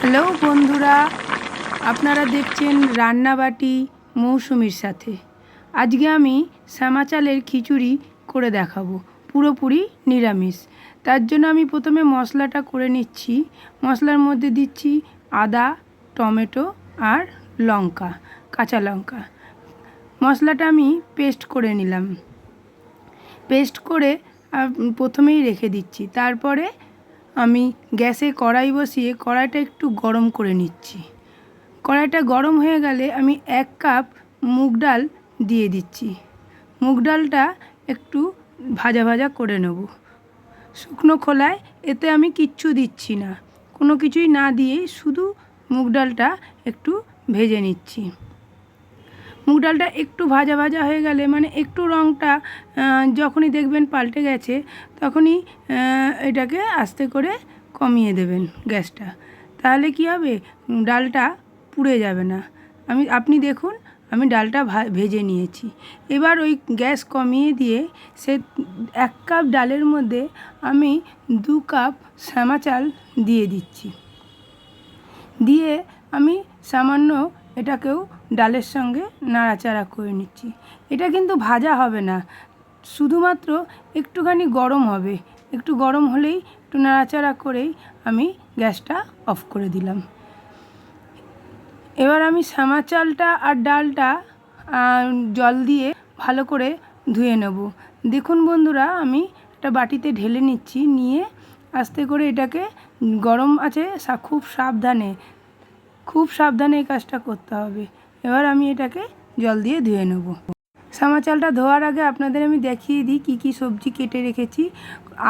Hello বন্ধুরা, আপনারা দেখছেন রান্নাবাটি মৌসুমীর সাথে। আজকে আমি শ্যামা চালের খিচুড়ি করে দেখাবো, পুরোপুরি নিরামিষ। তার জন্য আমি প্রথমে মশলাটা করে নিচ্ছি। মশলার মধ্যে দিচ্ছি আদা, টমেটো আর লঙ্কা, কাঁচা লঙ্কা। মশলাটা আমি পেস্ট করে নিলাম। পেস্ট করে প্রথমেই রেখে দিচ্ছি। তারপরে আমি গ্যাসে কড়াই বসিয়ে কড়াইটা একটু গরম করে নিচ্ছি। কড়াইটা গরম হয়ে গেলে আমি 1 কাপ মুগ ডাল দিয়ে দিচ্ছি। মুগ ডালটা একটু ভাজা ভাজা করে নেব শুকনো খোলায়। এতে আমি কিচ্ছু দিচ্ছি না, কোনো কিছুই না দিয়েই শুধু মুগ ডালটা একটু ভেজে নিচ্ছি। মুগ ডালটা একটু ভাজা ভাজা হয়ে গেলে, মানে একটু রঙটা যখনই দেখবেন পাল্টে গেছে, তখনই এটাকে আস্তে করে কমিয়ে দেবেন গ্যাসটা। তাহলে কি হবে, ডালটা পুড়ে যাবে না। আপনি দেখুন, আমি ডালটা ভেজে নিয়েছি। এবার ওই গ্যাস কমিয়ে দিয়ে সে 1 কাপ ডালের মধ্যে আমি 2 কাপ শ্যামা চাল দিয়ে দিচ্ছি। দিয়ে আমি সামান্য এটাকেও ডালের সঙ্গে নাড়াচাড়া করে নিচ্ছি। এটা কিন্তু ভাজা হবে না, শুধুমাত্র একটুখানি গরম হবে। একটু গরম হলেই একটু নাড়াচাড়া করেই আমি গ্যাসটা অফ করে দিলাম। এবার আমি শ্যামা চালটা আর ডালটা জল দিয়ে ভালো করে ধুয়ে নেব। দেখুন বন্ধুরা, আমি একটা বাটিতে ঢেলে নিচ্ছি। নিয়ে আস্তে করে এটাকে, গরম আছে, খুব সাবধানে এই কাজটা করতে হবে। এবার আমি এটাকে জল দিয়ে ধুয়ে নেব। শ্যামা চালটা ধোয়ার আগে আপনাদের আমি দেখিয়ে দিই কী কী সবজি কেটে রেখেছি।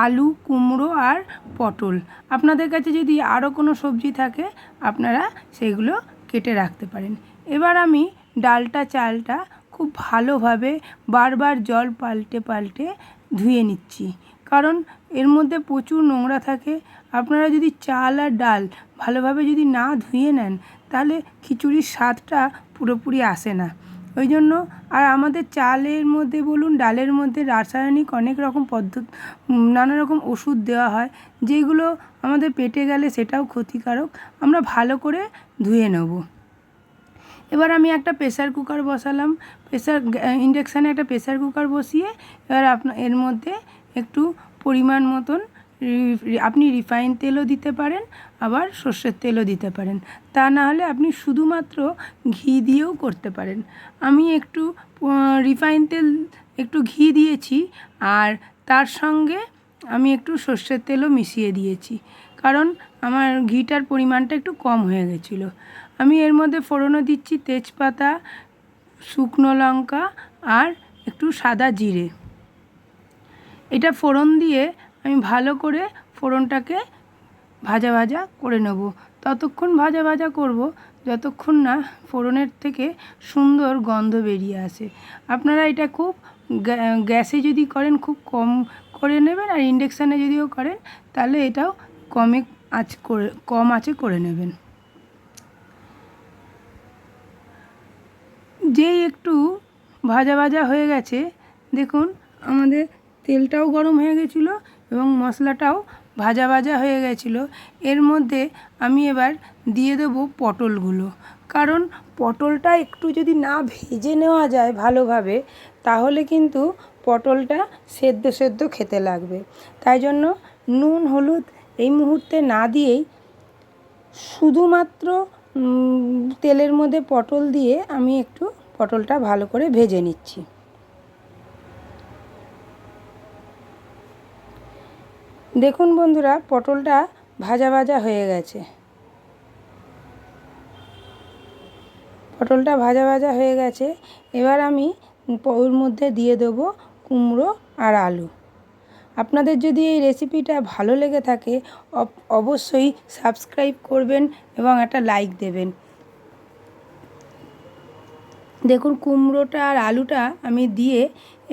আলু, কুমড়ো আর পটল। আপনাদের কাছে যদি আরও কোনো সবজি থাকে আপনারা সেগুলো কেটে রাখতে পারেন। এবার আমি ডালটা, চালটা খুব ভালোভাবে বারবার জল পাল্টে পাল্টে ধুয়ে নিচ্ছি, কারণ এর মধ্যে প্রচুর নোংরা থাকে। আপনারা যদি চাল আর ডাল ভালোভাবে যদি না ধুয়ে নেন, তাহলে খিচুড়ির স্বাদটা পুরোপুরি আসে না। ওই জন্য, আর আমাদের চালের মধ্যে বলুন, ডালের মধ্যে রাসায়নিক অনেক রকম নানা রকম ওষুধ দেওয়া হয়, যেগুলো আমাদের পেটে গেলে সেটাও ক্ষতিকারক। আমরা ভালো করে ধুয়ে নেব। এবার আমি একটা প্রেসার কুকার বসালাম। ইন্ডাকশানে একটা প্রেসার কুকার বসিয়ে এবার এর মধ্যে একটু পরিমাণ মতন আপনি রিফাইন তেলও দিতে পারেন, আবার সর্ষের তেলও দিতে পারেন। তা না হলে আপনি শুধুমাত্র ঘি দিয়েও করতে পারেন। আমি একটু রিফাইন তেল, একটু ঘি দিয়েছি, আর তার সঙ্গে আমি একটু সর্ষের তেলও মিশিয়ে দিয়েছি, কারণ আমার ঘিটার পরিমাণটা একটু কম হয়ে গেছিলো। আমি এর মধ্যে ফোড়নও দিচ্ছি তেজপাতা, শুকনো লঙ্কা আর একটু সাদা জিরে। এটা ফোড়ন দিয়ে আমি ভালো করে ফোড়নটাকে ভাজা ভাজা করে নেব। ততক্ষণ ভাজা ভাজা করব যতক্ষণ না ফোড়নের থেকে সুন্দর গন্ধ বেরিয়ে আসে। আপনারা এটা খুব গ্যাসে যদি করেন খুব কম করে নেবেন, আর ইন্ডাকশানে যদিও করেন তাহলে এটাও কম আঁচে করে নেবেন। যেই একটু ভাজা ভাজা হয়ে গেছে, দেখুন আমাদের তেলটাও গরম হয়ে গেছিলো এবং মশলাটাও ভাজা ভাজা হয়ে গেছিলো। এর মধ্যে আমি এবার দিয়ে দেবো পটলগুলো, কারণ পটলটা একটু যদি না ভেজে নেওয়া যায় ভালোভাবে, তাহলে কিন্তু পটলটা সেদ্ধ সেদ্ধ খেতে লাগবে। তাই জন্য নুন হলুদ এই মুহূর্তে না দিয়েই শুধুমাত্র তেলের মধ্যে পটল দিয়ে আমি একটু পটলটা ভালো করে ভেজে নিচ্ছি। দেখুন বন্ধুরা, পটলটা ভাজা ভাজা হয়ে গেছে। পটলটা ভাজা ভাজা হয়ে গেছে। এবার আমি ওর মধ্যে দিয়ে দেবো কুমড়ো আর আলু। আপনাদের যদি এই রেসিপিটা ভালো লেগে থাকে অবশ্যই সাবস্ক্রাইব করবেন এবং একটা লাইক দেবেন। দেখুন কুমড়োটা আর আলুটা আমি দিয়ে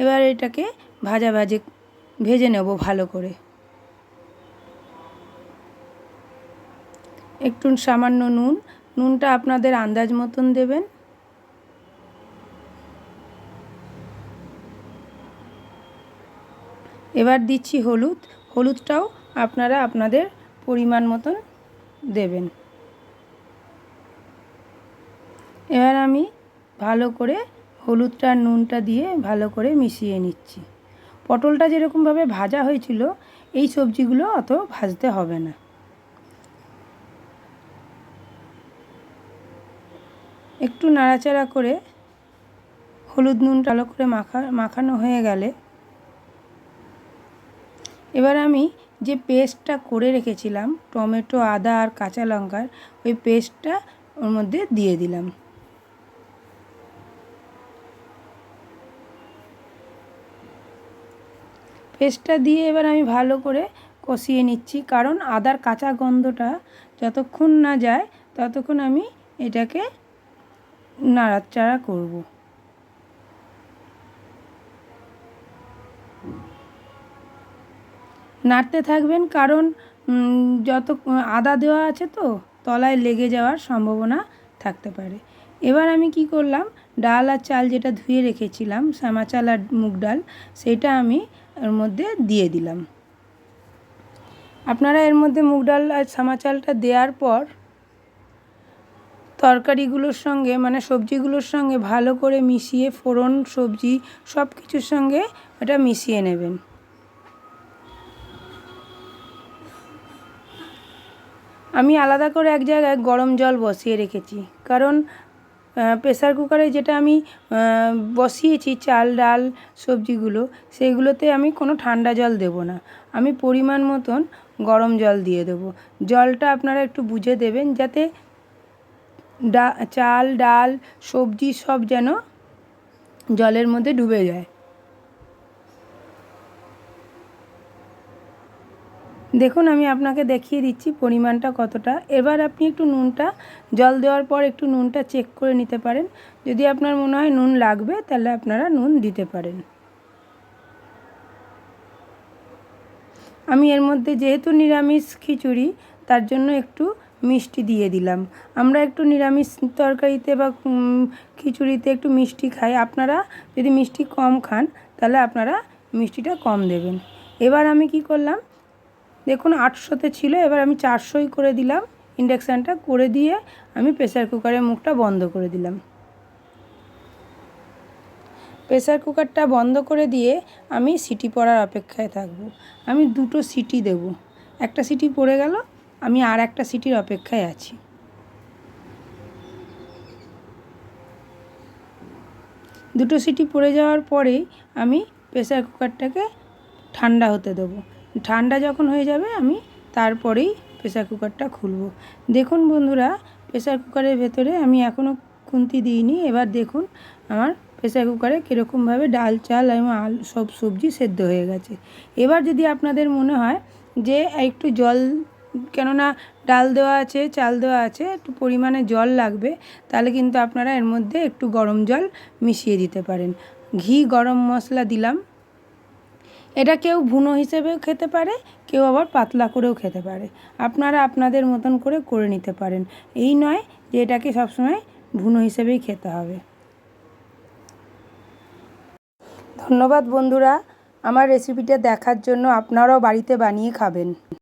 এবার এটাকে ভেজে নেব ভালো করে। একটু সামান্য নুনটা আপনাদের আন্দাজ মতন দেবেন। এবার দিচ্ছি হলুদটাও আপনারা আপনাদের পরিমাণ মতন দেবেন। এবার আমি ভালো করে হলুদটা আর নুনটা দিয়ে ভালো করে মিশিয়ে নিচ্ছি। পটলটা যেরকমভাবে ভাজা হয়েছিল এই সবজিগুলো অত ভাজতে হবে না। একটু নাড়াচাড়া করে হলুদ নুনটা ভালো করে মাখানো হয়ে গেলে এবার আমি যে পেস্টটা করে রেখেছিলাম টমেটো, আদা আর কাঁচা লঙ্কার, ওই পেস্টটা ওর মধ্যে দিয়ে দিলাম। পেস্টটা দিয়ে এবার আমি ভালো করে কষিয়ে নিচ্ছি, কারণ আদার কাঁচা গন্ধটা যতক্ষণ না যায় ততক্ষণ আমি এটাকে নাড়াচাড়া করব। নাড়তে থাকবেন, কারণ যত আদা দেওয়া আছে তো তলায় লেগে যাওয়ার সম্ভাবনা থাকতে পারে। এবার আমি কি করলাম, ডাল আর চাল যেটা ধুয়ে রেখেছিলাম, শ্যামা চাল আর মুগ ডাল, সেটা আমি এর মধ্যে দিয়ে দিলাম। আপনারা এর মধ্যে মুগ ডাল আর শ্যামা চালটা দেওয়ার পর তরকারিগুলোর সঙ্গে মানে সবজিগুলোর সঙ্গে ভালো করে মিশিয়ে, ফোড়ন, সবজি সব কিছুর সঙ্গে এটা মিশিয়ে নেবেন। আমি আলাদা করে এক জায়গায় গরম জল বসিয়ে রেখেছি, কারণ প্রেসার কুকারে যেটা আমি বসিয়েছি চাল, ডাল, সবজিগুলো, সেইগুলোতে আমি কোনো ঠান্ডা জল দেব না। আমি পরিমাণ মতন গরম জল দিয়ে দেবো। জলটা আপনারা একটু বুঝে দেবেন, যাতে চাল, ডাল, সবজি সব যেন জলের মধ্যে ডুবে যায়। দেখুন আমি আপনাকে দেখিয়ে দিচ্ছি পরিমাণটা কতটা। এবার আপনি একটু নুনটা, জল দেওয়ার পর একটু নুনটা চেক করে নিতে পারেন। যদি আপনার মনে হয় নুন লাগবে তাহলে আপনারা নুন দিতে পারেন। আমি এর মধ্যে যেহেতু নিরামিষ খিচুড়ি, তার জন্য একটু মিষ্টি দিয়ে দিলাম। আমরা একটু নিরামিষ তরকারিতে বা খিচুড়িতে একটু মিষ্টি খাই। আপনারা যদি মিষ্টি কম খান তাহলে আপনারা মিষ্টিটা কম দেবেন। এবার আমি কি করলাম, দেখুন 800-তে ছিল, এবার আমি 400-ই করে দিলাম। ইন্ডাকশানটা করে দিয়ে আমি প্রেসার কুকারের মুখটা বন্ধ করে দিলাম। প্রেসার কুকারটা বন্ধ করে দিয়ে আমি সিটি পড়ার অপেক্ষায় থাকব। আমি 2টো সিটি দেব। একটা সিটি পড়ে গেল, আমি আর একটা সিটির অপেক্ষায় আছি। দুটো সিটি পড়ে যাওয়ার পরেই আমি প্রেসার কুকারটাকে ঠান্ডা হতে দেবো। ঠান্ডা যখন হয়ে যাবে আমি তারপরেই প্রেসার কুকারটা খুলব। দেখুন বন্ধুরা, প্রেসার কুকারের ভেতরে আমি এখনও খুন্তি দিইনি। এবার দেখুন আমার প্রেসার কুকারে কীরকমভাবে ডাল, চাল এবং আলু সব সবজি সেদ্ধ হয়ে গেছে। এবার যদি আপনাদের মনে হয় যে একটু জল, কেননা ডাল দেওয়া আছে, চাল দেওয়া আছে, একটু পরিমাণে জল লাগবে, তাহলে কিন্তু আপনারা এর মধ্যে একটু গরম জল মিশিয়ে দিতে পারেন। ঘি, গরম মশলা দিলাম। এটা কেউ ভুনো হিসেবেও খেতে পারে, কেউ আবার পাতলা করেও খেতে পারে। আপনারা আপনাদের মতন করে নিতে পারেন। এই নয় যে এটাকে সবসময় ভুনো হিসেবেই খেতে হবে। ধন্যবাদ বন্ধুরা, আমার রেসিপিটা দেখার জন্য। আপনারাও বাড়িতে বানিয়ে খাবেন।